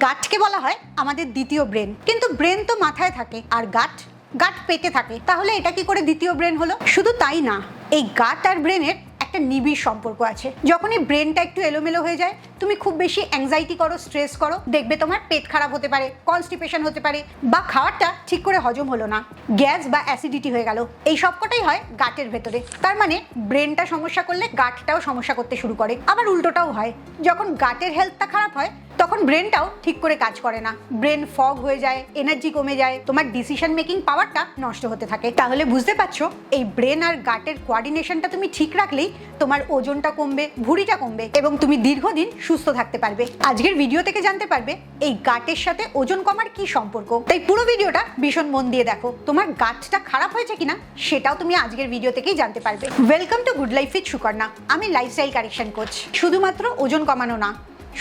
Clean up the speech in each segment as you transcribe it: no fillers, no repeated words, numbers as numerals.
গাটকে বলা হয় আমাদের দ্বিতীয় ব্রেন, কিন্তু ব্রেন তো মাথায় থাকে আর গাট পেটে থাকে। তাহলে এটা কি করে দ্বিতীয় ব্রেন হলো? শুধু তাই না, এই গাট আর ব্রেনের একটা নিবিড় সম্পর্ক আছে। যখনই ব্রেনটা একটু এলোমেলো হয়ে যায়, তুমি খুব বেশি অ্যাংজাইটি করো, স্ট্রেস করো, দেখবে তোমার পেট খারাপ হতে পারে, কনস্টিপেশন হতে পারে, বা খাবারটা ঠিক করে হজম হলো না, গ্যাস বা অ্যাসিডিটি হয়ে গেল। এই সবকটাই হয় গাটের ভেতরে। তার মানে ব্রেনটা সমস্যা করলে গাটটাও সমস্যা করতে শুরু করে। আবার উল্টোটাও হয়, যখন গাটের হেলথটা খারাপ হয় তখন ব্রেনটাও ঠিক করে কাজ করে না, ব্রেন ফগ হয়ে যায়, এনার্জি কমে যায়, তোমার ডিসিশন মেকিং পাওয়ারটা নষ্ট হতে থাকে। তাহলে বুঝতে পারছো, এই ব্রেন আর গাটের কোঅর্ডিনেশনটা তুমি ঠিক রাখলেই তোমার ওজনটা কমবে, ভুঁড়িটা কমবে এবং তুমি দীর্ঘদিন সুস্থ থাকতে পারবে। আজকের ভিডিও থেকে জানতে পারবে এই গাটের সাথে ওজন কমার কি সম্পর্ক। তাই পুরো ভিডিওটা ভীষণ মন দিয়ে দেখো, তোমার গাটটা খারাপ হয়েছে কিনা সেটাও তুমি আজকের ভিডিও থেকেই জানতে পারবে। Welcome to good life with Sukarna. আমি লাইফস্টাইল কারেকশন কোচ। শুধুমাত্র ওজন কমানো না,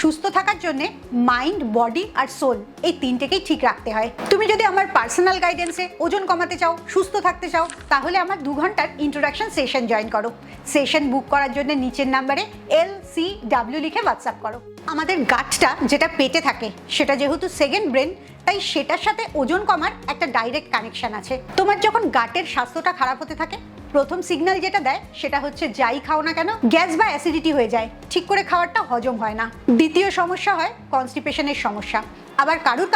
সুস্থ থাকার জন্য মাইন্ড, বডি আর সোল এই তিনটেকেই ঠিক রাখতে হয়। তুমি যদি আমার পার্সোনাল গাইডেন্সে ওজন কমাতে চাও, সুস্থ থাকতে চাও, তাহলে আমার 2 ঘন্টার ইন্ট্রোডাকশন সেশন জয়েন করো। সেশন বুক করার জন্য নিচের নাম্বারে LCW লিখে হোয়াটসঅ্যাপ করো। আমাদের গাটটা যেটা পেটে থাকে সেটা যেহেতু সেকেন্ড ব্রেন, তাই সেটার সাথে ওজন কমার একটা ডাইরেক্ট কানেকশন আছে। তোমার যখন গাটের স্বাস্থ্যটা খারাপ হতে থাকে, প্রথম সিগন্যাল যেটা দেয় সেটা হচ্ছে যাই খাও না কেন গ্যাস বা অ্যাসিডিটি হয়ে যায়, ঠিক করে খাবারটা হজম হয় না। দ্বিতীয় সমস্যা হয় কনস্টিপেশনের সমস্যা। আবার কারুর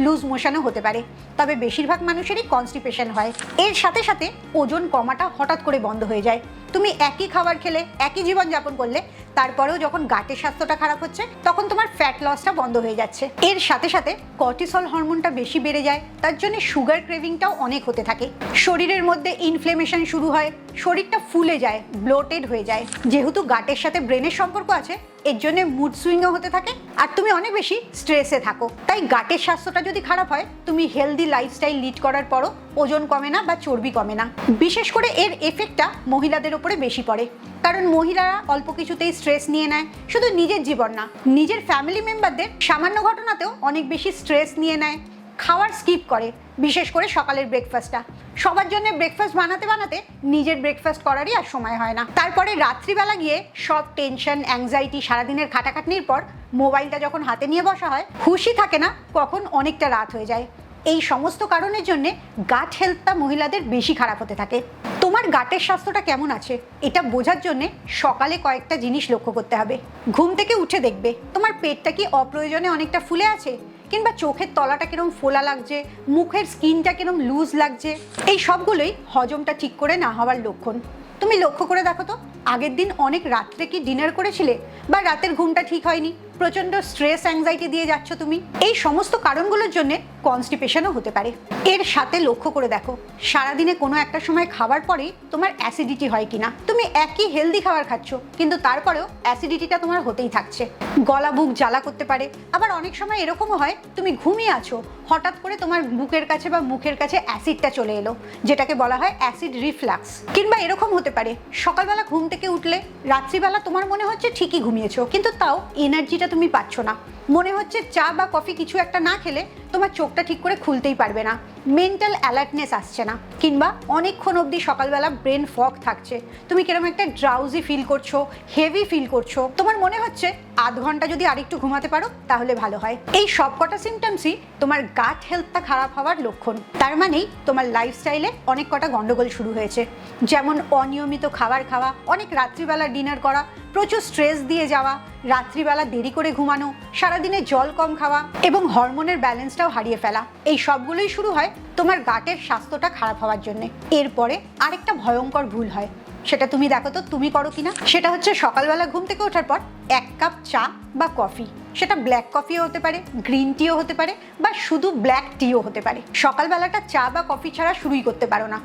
লুজ মোশনও হতে পারে, তবে বেশিরভাগ মানুষেরই কনস্টিপেশন হয়। এর সাথে সাথে ওজন কমাটা হঠাৎ করে বন্ধ হয়ে যায়। তুমি একই খাবার খেলে, একই জীবনযাপন করলে, তারপরেও যখন গাটের স্বাস্থ্যটা খারাপ হচ্ছে তখন তোমার ফ্যাট লসটা বন্ধ হয়ে যাচ্ছে। এর সাথে সাথে কর্টিসল হরমোনটা বেশি বেড়ে যায়, তার জন্য সুগার ক্রেভিংটাও অনেক হতে থাকে। শরীরের মধ্যে ইনফ্লেমেশন শুরু হয়, শরীরটা ফুলে যায়, ব্লোটেড হয়ে যায়। যেহেতু গাটের সাথে ব্রেনের সম্পর্ক আছে, এর জন্য মুড সুইংও হতে থাকে আর তুমি অনেক বেশি স্ট্রেসে থাকো। তাই গাটের স্বাস্থ্যটা যদি খারাপ হয়, তুমি হেলদি লাইফস্টাইল লিড করার পরও ওজন কমে না বা চর্বি কমে না। বিশেষ করে এর এফেক্টটা মহিলাদের উপরে বেশি পড়ে, কারণ মহিলারা অল্প কিছুতেই স্ট্রেস নিয়ে নেয়। শুধু নিজের জীবন না, নিজের ফ্যামিলি মেম্বারদের সামান্য ঘটনাতেও অনেক বেশি স্ট্রেস নিয়ে নেয়। খাওয়ার স্কিপ করে, বিশেষ করে সকালের ব্রেকফাস্টটা। সবার জন্য ব্রেকফাস্ট বানাতে বানাতে নিজের ব্রেকফাস্ট করারই আর সময় হয় না। তারপরে রাত্রিবেলা গিয়ে সব টেনশন, অ্যাংজাইটি, সারাদিনের খাটাখাটনির পর মোবাইলটা যখন হাতে নিয়ে বসা হয়, হুঁশই থাকে না কখন অনেকটা রাত হয়ে যায়। এই সমস্ত কারণের জন্য গাট হেলথটা মহিলাদের বেশি খারাপ হতে থাকে। তোমার গাটের স্বাস্থ্যটা কেমন আছে এটা বোঝার জন্য সকালে কয়েকটা জিনিস লক্ষ্য করতে হবে। ঘুম থেকে উঠে দেখবে তোমার পেটটা কি অপ্রয়োজনে অনেকটা ফুলে আছে, কিংবা চোখের তলাটা কিরম ফোলা লাগছে, মুখের স্কিনটা কিরম লুজ লাগছে। এই সবগুলোই হজমটা ঠিক করে না হওয়ার লক্ষণ। তুমি লক্ষ্য করে দেখো তো, আগের দিন অনেক রাত্রে কি ডিনার করেছিলে, বা রাতের ঘুমটা ঠিক হয়নি, প্রচণ্ড স্ট্রেস, অ্যাংজাইটি দিয়ে যাচ্ছ তুমি। এই সমস্ত কারণগুলোর জন্য কনস্টিপেশনও হতে পারে। এর সাথে লক্ষ্য করে দেখো, সারাদিনে কোনো একটা সময় খাবার পরেই তোমার অ্যাসিডিটি হয় কিনা। তুমি একই হেলদি খাবার খাচ্ছ, কিন্তু তারপরেও অ্যাসিডিটিটা তোমার হতেই থাকছে। গলা বুক জ্বালা করতে পারে। আবার অনেক সময় এরকমও হয়, তুমি ঘুমিয়ে আছো, হঠাৎ করে তোমার বুকের কাছে বা মুখের কাছে অ্যাসিডটা চলে এলো, যেটাকে বলা হয় অ্যাসিড রিফ্লাক্স। কিংবা এরকম হতে পারে, সকালবেলা ঘুম থেকে উঠলে রাত্রিবেলা তোমার মনে হচ্ছে ঠিকই ঘুমিয়েছো, কিন্তু তাও এনার্জিটা তুমি পাচ্ছ না। মনে হচ্ছে চা বা কফি কিছু একটা না খেলে তোমার চোখটা ঠিক করে খুলতেই পারবে না, মেন্টাল অ্যালার্টনেস আসছে না। কিংবা অনেকক্ষণ অবধি সকালবেলা ব্রেন ফগ থাকছে, তুমি কিরকম একটা ড্রাউজি ফিল করছো, হেভি ফিল করছো, তোমার মনে হচ্ছে আধ ঘন্টা যদি আরেকটু ঘুমাতে পারো তাহলে ভালো হয়। এই সবকটা সিমটমসই তোমার গাট হেলথটা খারাপ হওয়ার লক্ষণ। তার মানেই তোমার লাইফস্টাইলে অনেক কটা গন্ডগোল শুরু হয়েছে। যেমন অনিয়মিত খাবার খাওয়া, অনেক রাত্রিবেলা ডিনার করা, প্রচুর স্ট্রেস দিয়ে যাওয়া, রাত্রিবেলা দেরি করে ঘুমানো, সারাদিনে জল কম খাওয়া এবং হরমোনের ব্যালেন্সটাও হারিয়ে ফেলা। এই সবগুলোই শুরু হয় তোমার গাটের স্বাস্থ্যটা খারাপ হওয়ার জন্য। এরপরে আরেকটা ভয়ঙ্কর ভুল হয়, সেটা তুমি দেখো তো তুমি করো কিনা। সেটা হচ্ছে সকালবেলা ঘুম থেকে ওঠার পর 1 কাপ চা বা কফি, সেটা ব্ল্যাক কফিও হতে পারে, গ্রিন টিও হতে পারে, বা শুধু ব্ল্যাক টিও হতে পারে। সকালবেলাটা চা বা কফি ছাড়া শুরুই করতে পারো না।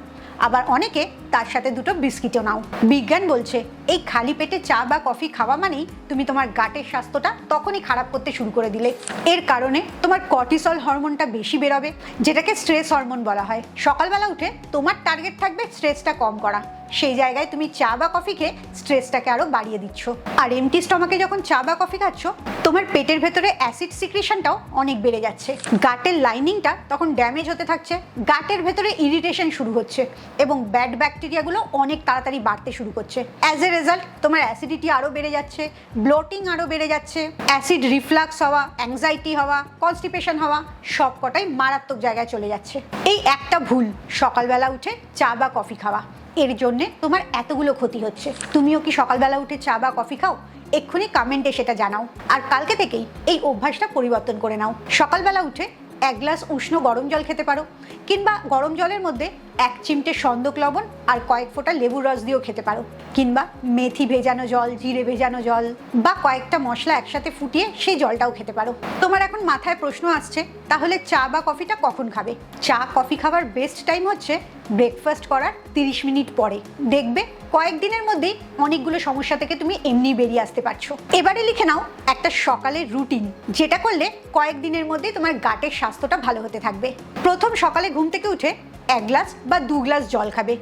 আবার অনেকে তার সাথে 2টো বিস্কিটও নাও। বিজ্ঞান বলছে এই খালি পেটে চা বা কফি খাওয়া মানেই তুমি তোমার গাটের স্বাস্থ্যটা তখনই খারাপ করতে শুরু করে দিলে। এর কারণে তোমার কর্টিসল হরমোনটা বেশি বেরোবে, যেটাকে স্ট্রেস হরমোন বলা হয়। সকালবেলা উঠে তোমার টার্গেট থাকবে স্ট্রেসটা কম করা, সেই জায়গায় তুমি চা বা কফি খেয়ে স্ট্রেসটাকে আরো বাড়িয়ে দিচ্ছ। আর এমটি স্টমাকে যখন চা বা কফি খাচ্ছ, তোমার পেটের ভেতরে অ্যাসিড সিক্রিশনটাও অনেক বেড়ে যাচ্ছে। গাটের লাইনিংটা তখন ড্যামেজ হতে থাকছে, গাটের ভেতরে ইরিটেশন শুরু হচ্ছে এবং ব্যাড ব্যাকটেরিয়াগুলো অনেক তাড়াতাড়ি বাড়তে শুরু করছে। অ্যাজ এ রেজাল্ট তোমার অ্যাসিডিটি আরও বেড়ে যাচ্ছে, ব্লোটিং আরও বেড়ে যাচ্ছে, অ্যাসিড রিফ্লাক্স হওয়া, অ্যাংজাইটি হওয়া, কনস্টিপেশন হওয়া সব কটাই মারাত্মক জায়গায় চলে যাচ্ছে। এই একটা ভুল, সকালবেলা উঠে চা বা কফি খাওয়া, এর জন্যে তোমার এতগুলো ক্ষতি হচ্ছে। তুমিও কি সকালবেলা উঠে চা বা কফি খাও? এক্ষুনি কমেন্টে সেটা জানাও। আর কালকে থেকেই এই অভ্যাসটা পরিবর্তন করে নাও। সকালবেলা উঠে 1 গ্লাস উষ্ণ গরম জল খেতে পারো, কিংবা গরম জলের মধ্যে 1 চিমটে সন্দক লবণ আর কয়েক ফোঁটা লেবুর রস দিয়েও খেতে পারো, কিংবা মেথি ভেজানো জল, জিরে ভেজানো জল বা কয়েকটা মশলা একসাথে ফুটিয়ে সেই জলটাও খেতে পারো। তোমার এখন মাথায় প্রশ্ন আসছে, তাহলে চা বা কফিটা কখন খাবে? চা কফি খাবার বেস্ট টাইম হচ্ছে ব্রেকফাস্ট করার 30 মিনিট পরে। দেখবে কয়েকদিনের মধ্যেই অনেকগুলো সমস্যা থেকে তুমি এমনি বেরিয়ে আসতে পারছো। এবারে লিখে নাও একটা সকালের রুটিন, যেটা করলে কয়েকদিনের মধ্যেই তোমার গাটের স্বাস্থ্যটা ভালো হতে থাকবে। প্রথম সকালে ঘুম থেকে উঠে 1 গ্লাস বা 2 গ্লাস জল খাবে।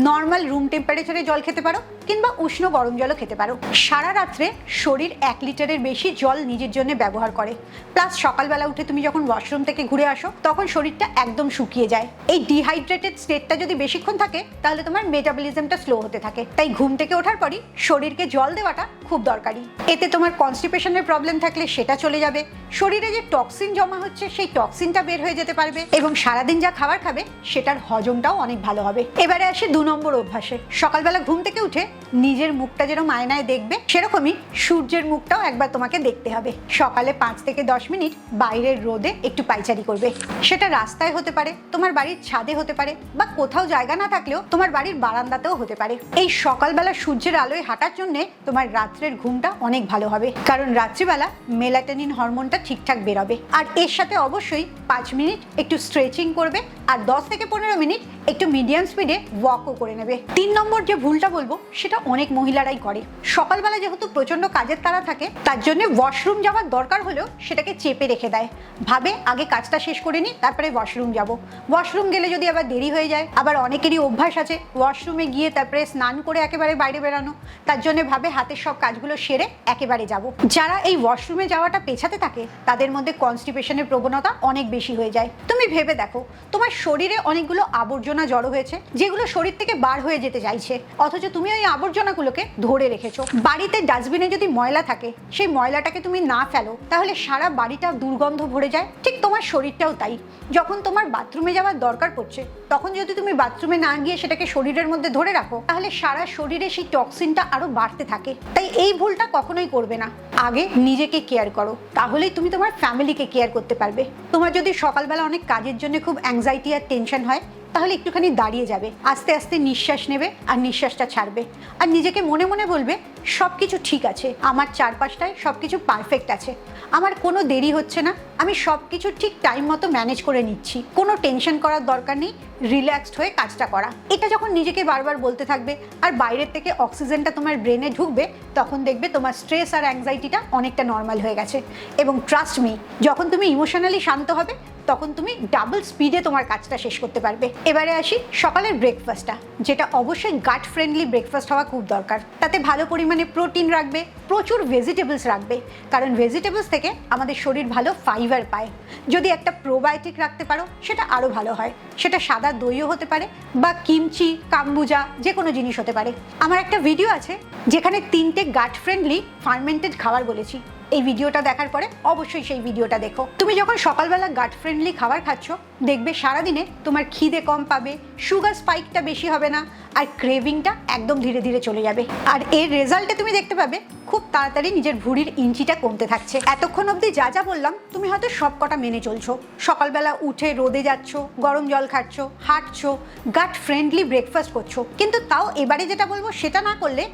নর্মাল রুম টেম্পারেচারে জল খেতে পারো, কিংবা উষ্ণ গরম জলও খেতে পারো। সারা রাত্রে শরীর 1 লিটারের বেশি জল নিজের জন্য ব্যবহার করে। প্লাস সকালবেলা উঠে তুমি যখন ওয়াশরুম থেকে ঘুরে আসো, তখন শরীরটা একদম শুকিয়ে যায়। এই ডিহাইড্রেটেড স্টেটটা যদি বেশিক্ষণ থাকে, তাহলে তোমার মেটাবলিজমটা স্লো হতে থাকে। তাই ঘুম থেকে ওঠার পরই শরীরকে জল দেওয়াটা খুব দরকারি। এতে তোমার কনস্টিপেশনের প্রবলেম থাকলে সেটা চলে যাবে, শরীরে যে টক্সিন জমা হচ্ছে সেই টক্সিনটা বের হয়ে যেতে পারবে, এবং সারাদিন যা খাবার খাবে সেটার হজমটাও অনেক ভালো হবে। এবারে আসি 2 নম্বর অভ্যাসে। সকালবেলা ঘুম থেকে উঠে নিজের মুখটা যেরকম আয়নায় দেখবে, সেরকমই সূর্যের মুখটাও একবার তোমাকে দেখতে হবে। সকালে 5 থেকে 10 মিনিট বাইরের রোদে একটু পায়চারি করবে। সেটা রাস্তায় হতে পারে, তোমার বাড়ির ছাদে হতে পারে, বা কোথাও জায়গা না থাকলেও তোমার বাড়ির বারান্দাতেও হতে পারে। এই সকালবেলা সূর্যের আলোয় হাঁটার জন্য তোমার রাত্রের ঘুমটা অনেক ভালো হবে, কারণ রাত্রিবেলা মেলাটোনিন হরমোনটা ঠিকঠাক বেরোবে। আর এর সাথে অবশ্যই 5 মিনিট একটু স্ট্রেচিং করবে, আর 10 থেকে 15 মিনিট একটু মিডিয়াম স্পিডে ওয়াকও করে নেবে। 3 নম্বর যে ভুলটা বলবো, সেটা অনেক মহিলারাই করে। সকালবেলা যেহেতু প্রচন্ড কাজের তাড়া থাকে, তার জন্য ওয়াশরুম যাওয়ার দরকার হলেও সেটাকে চেপে রেখে দেয়। ভাবে আগে কাজটা শেষ করে নিই, তারপরে ওয়াশরুম যাব। ওয়াশরুম গেলে যদি আবার দেরি হয়ে যায়। আবার অনেকেরই অভ্যাস আছে ওয়াশরুমে গিয়ে তারপরে স্নান করে একেবারে বাইরে বেরানো, তার জন্য ভাবে হাতের সব কাজগুলো সেরে একেবারে যাব। যারা এই ওয়াশরুমে যাওয়াটা পেছাতে থাকে, তাদের মধ্যে কনস্টিপেশনের প্রবণতা অনেক বেশি হয়ে যায়। তুমি ভেবে দেখো, তোমার শরীরে অনেকগুলো আবর্জনা জড়ো হয়েছে, যেগুলো শরীর থেকে বার হয়ে যেতে চাইছে, অথচ তুমি ওই আবর্জনাগুলোকে ধরে রেখেছো। বাড়িতে ডাস্টবিনে যদি ময়লা থাকে, সেই ময়লাটাকে তুমি না ফেলো, তাহলে সারা বাড়িটা দুর্গন্ধ ভরে যায়। ঠিক তোমার শরীরটাও তাই। যখন তোমার বাথরুমে যাওয়ার দরকার পড়ছে, তখন যদি তুমি বাথরুমে না গিয়ে সেটাকে শরীরের মধ্যে ধরে রাখো, তাহলে সারা শরীরে সেই টক্সিনটা আরো বাড়তে থাকে। তাই এই ভুলটা কখনোই করবে না। আগে নিজেকে কেয়ার করো, তাহলেই তুমি তোমার ফ্যামিলিকে কেয়ার করতে পারবে। তোমার যদি সকালবেলা অনেক কাজের জন্য খুব অ্যাংজাইটি আর টেনশন হয়, তাহলে একটুখানি দাঁড়িয়ে যাবে, আস্তে আস্তে নিঃশ্বাস নেবে আর নিঃশ্বাসটা ছাড়বে, আর নিজেকে মনে মনে বলবে সব কিছু ঠিক আছে, আমার চারপাশটায় সব কিছু পারফেক্ট আছে, আমার কোনো দেরি হচ্ছে না, আমি সব কিছু ঠিক টাইম মতো ম্যানেজ করে নিচ্ছি, কোনো টেনশন করার দরকার নেই, রিল্যাক্সড হয়ে কাজটা করা। এটা যখন নিজেকে বারবার বলতে থাকবে আর বাইরের থেকে অক্সিজেনটা তোমার ব্রেনে ঢুকবে, তখন দেখবে তোমার স্ট্রেস আর অ্যাংজাইটিটা অনেকটা নর্মাল হয়ে গেছে। এবং ট্রাস্ট মি, যখন তুমি ইমোশনালি শান্ত হবে, তখন তুমি ডাবল স্পিডে তোমার কাজটা শেষ করতে পারবে। এবারে আসি সকালের ব্রেকফাস্টটা, যেটা অবশ্যই গাট ফ্রেন্ডলি ব্রেকফাস্ট হওয়া খুব দরকার। তাতে ভালো পরিমাণে প্রোটিন রাখবে, প্রচুর ভেজিটেবলস রাখবে, কারণ ভেজিটেবলস থেকে আমাদের শরীর ভালো ফাইবার পায়। যদি একটা প্রোবায়োটিক রাখতে পারো, সেটা আরও ভালো হয়। সেটা সাদা দইও হতে পারে, বা কিমচি, কাম্বুজা, যে কোনো জিনিস হতে পারে। আমার একটা ভিডিও আছে যেখানে 3টে গাট ফ্রেন্ডলি ফার্মেন্টেড খাবার বলেছি। এই ভিডিওটা দেখার পরে অবশ্যই সেই ভিডিওটা দেখো। তুমি যখন সকালবেলা গাট ফ্রেন্ডলি খাবার খাচ্ছ, দেখবে সারাদিনে তোমার খিদে কম পাবে, সুগার স্পাইকটা বেশি হবে না, আর ক্রেভিংটা একদম ধীরে ধীরে চলে যাবে। আর এর রেজাল্টে তুমি দেখতে পাবে খুব তাড়াতাড়ি নিজের ভুঁড়ির ইঞ্চিটা কমতে থাকছে। এতক্ষণ অবধি যা যা বললাম তুমি হয়তো সব কটা মেনে চলছো। সকালবেলা উঠে রোদে যাচ্ছ, গরম জল খাচ্ছ, হাঁটছো, গাট ফ্রেন্ডলি ব্রেকফাস্ট করছো, কিন্তু তাও এবারে যেটা বলবো সেটা না করলে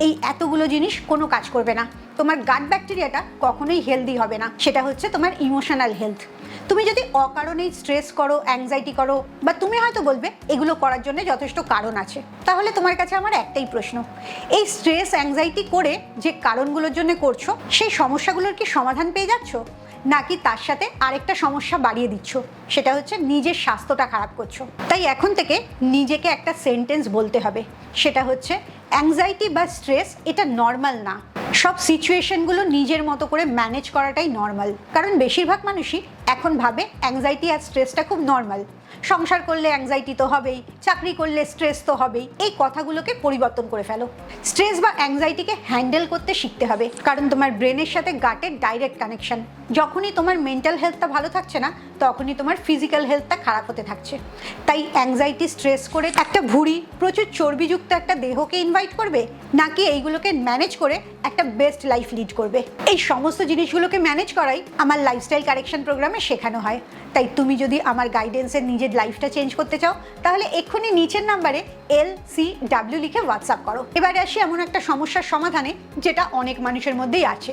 এই এতগুলো জিনিস কোনো কাজ করবে না। তোমার গাট ব্যাকটেরিয়াটা কখনোই হেলদি হবে না। সেটা হচ্ছে তোমার ইমোশনাল হেলথ। তুমি যদি অকারণেই স্ট্রেস করো, অ্যাংজাইটি করো, বা তুমি হয়তো বলবে এগুলো করার জন্য যথেষ্ট কারণ আছে, তাহলে তোমার কাছে আমার একটাই প্রশ্ন, এই স্ট্রেস অ্যাংজাইটি করে যে কারণগুলোর জন্য করছো, সেই সমস্যাগুলোর কি সমাধান পেয়ে যাচ্ছ? নাকি তার সাথে আরেকটা সমস্যা বাড়িয়ে দিচ্ছ, সেটা হচ্ছে নিজের স্বাস্থ্যটা খারাপ করছো। তাই এখন থেকে নিজেকে একটা সেন্টেন্স বলতে হবে, সেটা হচ্ছে অ্যাংজাইটি বা স্ট্রেস এটা নর্মাল না। সব সিচুয়েশনগুলো নিজের মতো করে ম্যানেজ করাটাই নর্মাল। কারণ বেশিরভাগ মানুষই এখন ভাবে অ্যাংজাইটি আর স্ট্রেসটা খুব নর্মাল। সংসার করলে অ্যাংজাইটি তো হবেই, চাকরি করলে স্ট্রেস তো হবেই। এই কথাগুলোকে পরিবর্তন করে ফেলো। স্ট্রেস বা অ্যাংজাইটিকে হ্যান্ডেল করতে শিখতে হবে, কারণ তোমার ব্রেনের সাথে গাটের ডাইরেক্ট কানেকশন। যখনই তোমার মেন্টাল হেলথটা ভালো থাকছে না, তখনই তোমার ফিজিক্যাল হেলথটা খারাপ হতে থাকছে। তাই অ্যাংজাইটি স্ট্রেস করে একটা ভুঁড়ি, প্রচুর চর্বিযুক্ত একটা দেহকে ইনভাইট করবে, নাকি এইগুলোকে ম্যানেজ করে একটা বেস্ট লাইফ লিড করবে? এই সমস্ত জিনিসগুলোকে ম্যানেজ করাই আমার লাইফস্টাইল কারেকশন প্রোগ্রামে শেখানো হয়। তাই তুমি যদি আমার গাইডেন্সের নিজের লাইফটা চেঞ্জ করতে চাও, তাহলে এক্ষুনি নিচের নাম্বারে LCW লিখে হোয়াটসঅ্যাপ করো। এবারে আসি এমন একটা সমস্যার সমাধানে যেটা অনেক মানুষের মধ্যেই আছে,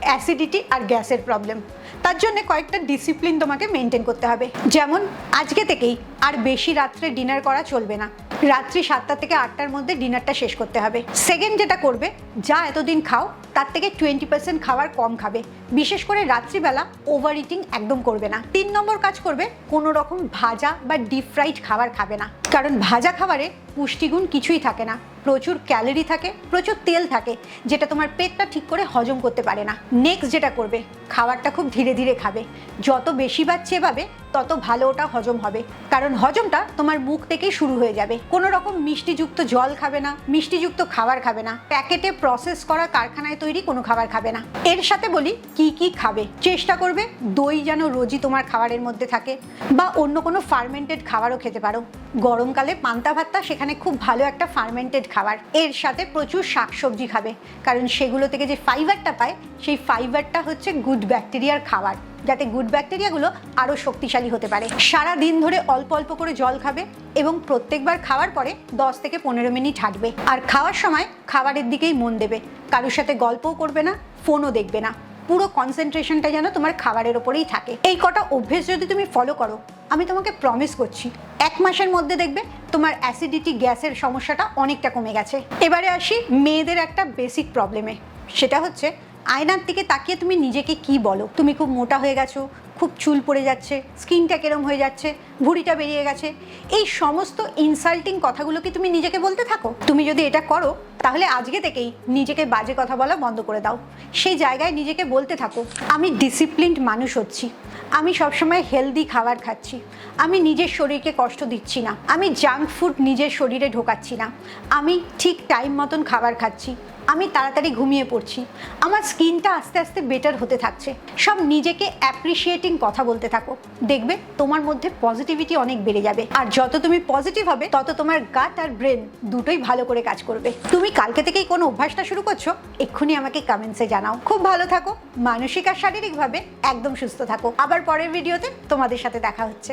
অ্যাসিডিটি আর গ্যাসের প্রবলেম। তার জন্য কয়েকটা ডিসিপ্লিন তোমাকে মেনটেন করতে হবে। যেমন আজকে থেকেই আর বেশি রাত্রে ডিনার করা চলবে না। রাত্রি 7টা থেকে 8টার মধ্যে ডিনারটা শেষ করতে হবে। সেকেন্ড যেটা করবে, যা এতদিন খাও তার থেকে 20% খাবার কম খাবে। বিশেষ করে রাত্রিবেলা ওভার ইটিং একদম করবে না। 3 নম্বর কাজ করবে, কোনো রকম ভাজা বা ডিপ ফ্রাইড খাবার খাবে না। কারণ ভাজা খাবারে পুষ্টিগুণ কিছুই থাকে না, প্রচুর ক্যালোরি থাকে, প্রচুর তেল থাকে, যেটা তোমার পেটটা ঠিক করে হজম করতে পারে না। নেক্সট যেটা করবে, খাবারটা খুব ধীরে ধীরে খাবে। যত বেশিবার চেবাবে তত ভালো ওটা হজম হবে, কারণ হজমটা তোমার মুখ থেকেই শুরু হয়ে যাবে। কোনো রকম মিষ্টিযুক্ত জল খাবে না, মিষ্টিযুক্ত খাবার খাবে না, প্যাকেটে প্রসেস করা কারখানায় তৈরি কোনো খাবার খাবে না। এর সাথে বলি কি কি খাবে। চেষ্টা করবে দই যেন রোজই তোমার খাবারের মধ্যে থাকে, বা অন্য কোনো ফার্মেন্টেড খাবারও খেতে পারো। গরমকালে পান্তা ভাতটা সেখানে খুব ভালো একটা ফার্মেন্টেড খাবার। এর সাথে প্রচুর শাকসবজি খাবে, কারণ সেগুলো থেকে যে ফাইবারটা পায়, সেই ফাইবারটা হচ্ছে গুড ব্যাকটেরিয়ার খাবার, যাতে গুড ব্যাকটেরিয়াগুলো আরও শক্তিশালী হতে পারে। সারা দিন ধরে অল্প অল্প করে জল খাবে এবং প্রত্যেকবার খাওয়ার পরে 10 থেকে 15 মিনিট হাঁটবে। আর খাওয়ার সময় খাবারের দিকেই মন দেবে, কারোর সাথে গল্পও করবে না, ফোনও দেখবে না। পুরো কনসেন্ট্রেশনটা যেন তোমার খাবারের ওপরেই থাকে। এই কটা অভ্যেস যদি তুমি ফলো করো, আমি তোমাকে প্রমিস করছি 1 মাসের মধ্যে দেখবে তোমার অ্যাসিডিটি গ্যাসের সমস্যাটা অনেকটা কমে গেছে। এবারে আসি মেয়েদের একটা বেসিক প্রবলেমে, সেটা হচ্ছে আয়নার দিকে তাকিয়ে তুমি নিজেকে কি বলো। তুমি খুব মোটা হয়ে গেছো, খুব চুল পড়ে যাচ্ছে, স্কিনটা কেরম হয়ে যাচ্ছে, ভুঁড়িটা বেরিয়ে গেছে, এই সমস্ত ইনসাল্টিং কথাগুলো কি তুমি নিজেকে বলতে থাকো? তুমি যদি এটা করো, তাহলে আজকে থেকেই নিজেকে বাজে কথা বলা বন্ধ করে দাও। সেই জায়গায় নিজেকে বলতে থাকো, আমি ডিসিপ্লিনড মানুষ হচ্ছি, আমি সবসময় হেলদি খাবার খাচ্ছি, আমি নিজের শরীরকে কষ্ট দিচ্ছি না, আমি জাঙ্ক ফুড নিজের শরীরে ঢোকাচ্ছি না, আমি ঠিক টাইম মতন খাবার খাচ্ছি, আমি তাড়াতাড়ি ঘুমিয়ে পড়ছি, আমার স্কিনটা আস্তে আস্তে বেটার হতে থাকছে। সব নিজেকে অ্যাপ্রিসিয়েটিং কথা বলতে থাকো, দেখবে তোমার মধ্যে পজিটিভিটি অনেক বেড়ে যাবে। আর যত তুমি পজিটিভ হবে, তত তোমার গাট আর ব্রেন দুটোই ভালো করে কাজ করবে। তুমি কালকে থেকেই কোন অভ্যাসটা শুরু করছো, এক্ষুনি আমাকে কমেন্টসে জানাও। খুব ভালো থাকো, মানসিক আর শারীরিকভাবে একদম সুস্থ থাকো। আবার পরের ভিডিওতে তোমাদের সাথে দেখা হচ্ছে।